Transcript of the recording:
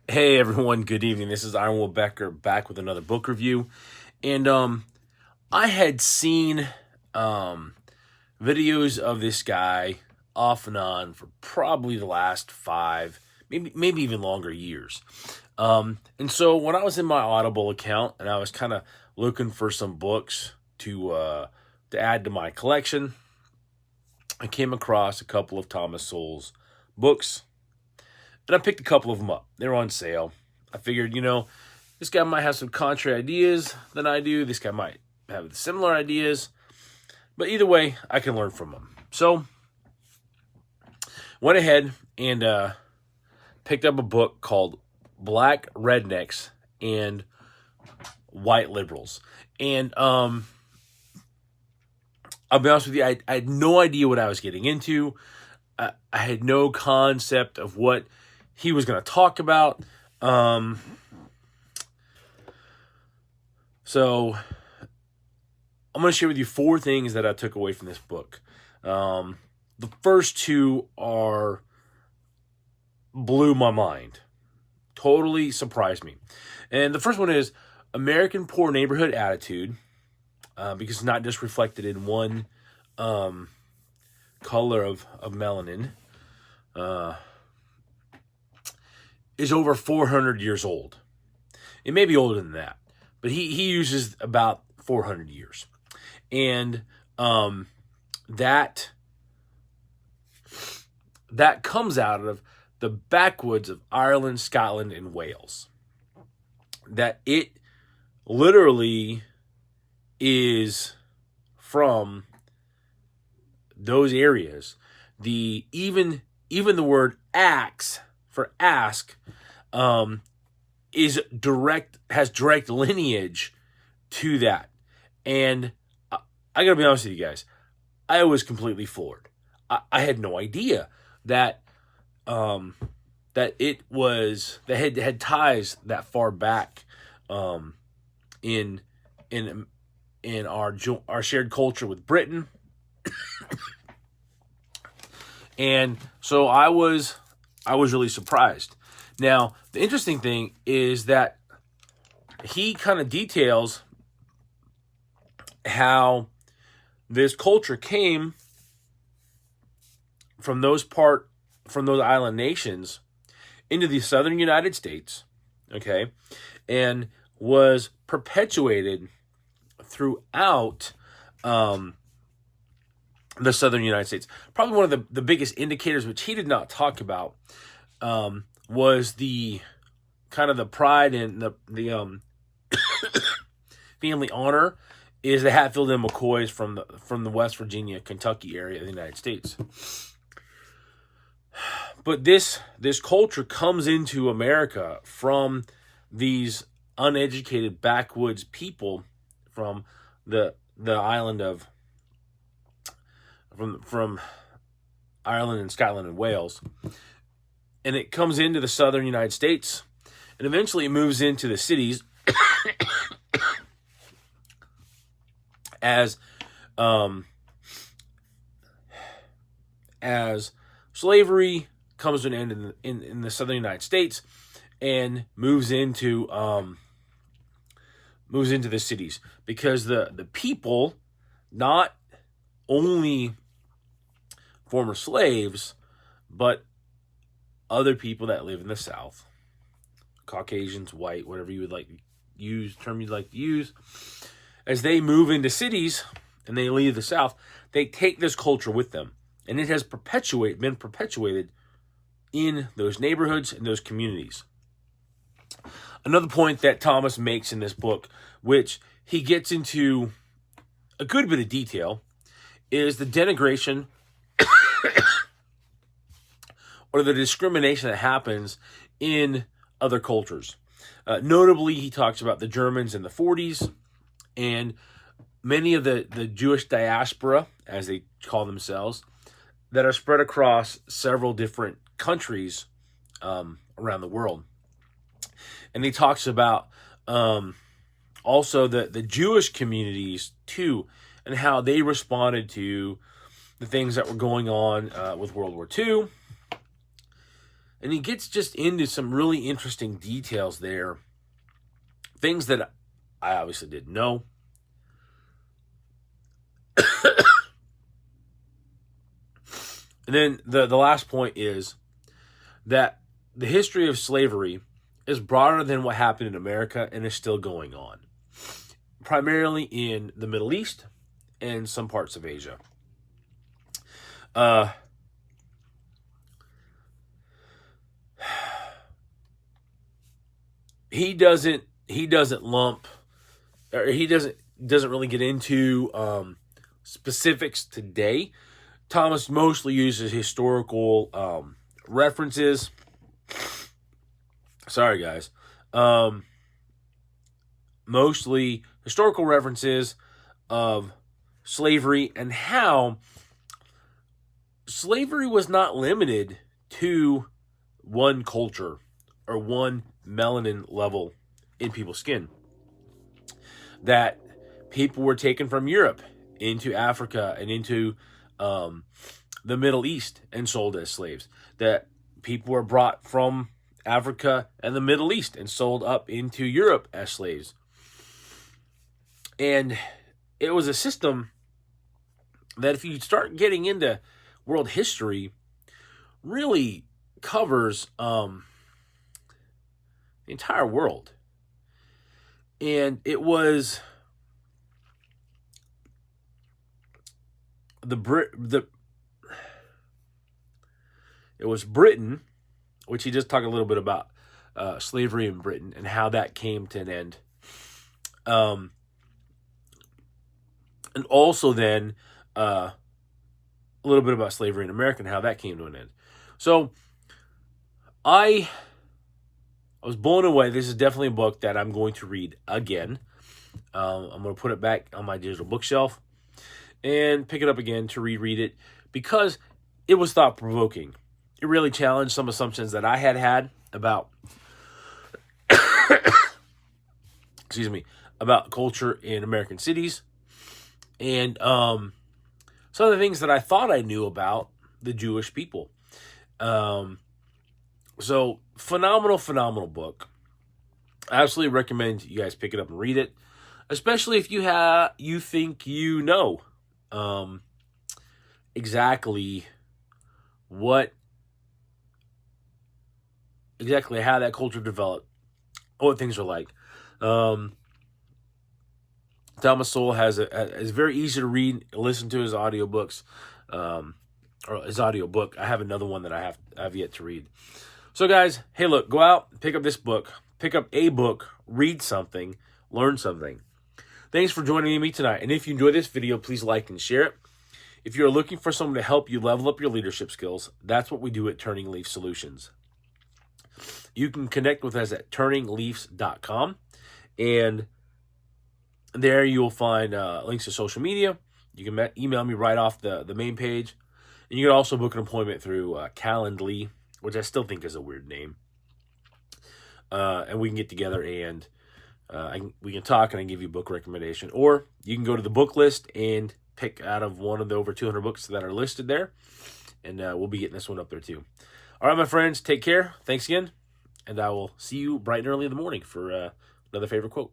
Hey everyone, good evening. This is Ironwood Becker back with another book review. And I had seen videos of this guy off and on for probably the last 5, maybe even longer years. And so when I was in my Audible account and I was kind of looking for some books to add to my collection, I came across a couple of Thomas Sowell's books. And I picked a couple of them up. They were on sale. I figured, this guy might have some contrary ideas than I do. This guy might have similar ideas. But either way, I can learn from him. So, went ahead and picked up a book called Black Rednecks and White Liberals. And I'll be honest with you, I had no idea what I was getting into. I had no concept of what he was going to talk about. So I'm going to share with you 4 things that I took away from this book. The first 2 blew my mind. Totally surprised me. And the first one is American poor neighborhood attitude, because it's not just reflected in one color of melanin, is over 400 years old. It may be older than that, but he uses about 400 years. And that comes out of the backwoods of Ireland, Scotland, and Wales. That it literally is from those areas. Even the word axe for ask has direct lineage to that. And I gotta be honest with you guys, I was completely floored. I had no idea that it was that had ties that far back in our shared culture with Britain. And so I was really surprised. Now, the interesting thing is that he kind of details how this culture came from those island nations into the southern United States, okay, and was perpetuated throughout the southern United States. Probably one of the biggest indicators, which he did not talk about, was the kind of the pride and the family honor is the Hatfield and McCoys from the West Virginia, Kentucky area of the United States. But this culture comes into America from these uneducated backwoods people from the island of from Ireland and Scotland and Wales. And it comes into the southern United States, and eventually it moves into the cities as slavery comes to an end in the southern United States and moves into the cities, because the people, not only former slaves, but other people that live in the South, Caucasians, white, whatever you would like to use, term you'd like to use, as they move into cities and they leave the South, they take this culture with them. And it has been perpetuated in those neighborhoods and those communities. Another point that Thomas makes in this book, which he gets into a good bit of detail, is the denigration or the discrimination that happens in other cultures. Notably, he talks about the Germans in the 40s and many of the Jewish diaspora, as they call themselves, that are spread across several different countries around the world. And he talks about also the Jewish communities too, and how they responded to the things that were going on with World War II. And he gets just into some really interesting details there. Things that I obviously didn't know. And then the last point is that the history of slavery is broader than what happened in America and is still going on, primarily in the Middle East and some parts of Asia. He doesn't lump, or he doesn't really get into specifics today. Thomas mostly uses historical references. Sorry, guys. Mostly historical references of slavery and how slavery was not limited to one culture or one melanin level in people's skin. That people were taken from Europe into Africa and into the Middle East and sold as slaves. That people were brought from Africa and the Middle East and sold up into Europe as slaves. And it was a system that, if you start getting into world history, really covers the entire world. And it was it was Britain, which he just talked a little bit about slavery in Britain and how that came to an end. And also then a little bit about slavery in America and how that came to an end. So I was blown away. This is definitely a book that I'm going to read again. I'm going to put it back on my digital bookshelf and pick it up again to reread it because it was thought-provoking. It really challenged some assumptions that I had about excuse me, about culture in American cities. And some of the things that I thought I knew about the Jewish people. So phenomenal book. I absolutely recommend you guys pick it up and read it, especially if you think you know exactly how that culture developed, what things are like. Thomas Sowell is very easy to read, listen to his audiobooks, or his audiobook. I have another one that I have yet to read. So guys, hey look, go out, pick up this book, pick up a book, read something, learn something. Thanks for joining me tonight. And if you enjoyed this video, please like and share it. If you're looking for someone to help you level up your leadership skills, that's what we do at Turning Leaf Solutions. You can connect with us at turningleafs.com, and there you'll find links to social media. You can email me right off the main page, and you can also book an appointment through Calendly, which I still think is a weird name. And we can get together and we can talk, and I can give you a book recommendation. Or you can go to the book list and pick out of one of the over 200 books that are listed there, and we'll be getting this one up there too. All right, my friends, take care. Thanks again, and I will see you bright and early in the morning for another favorite quote.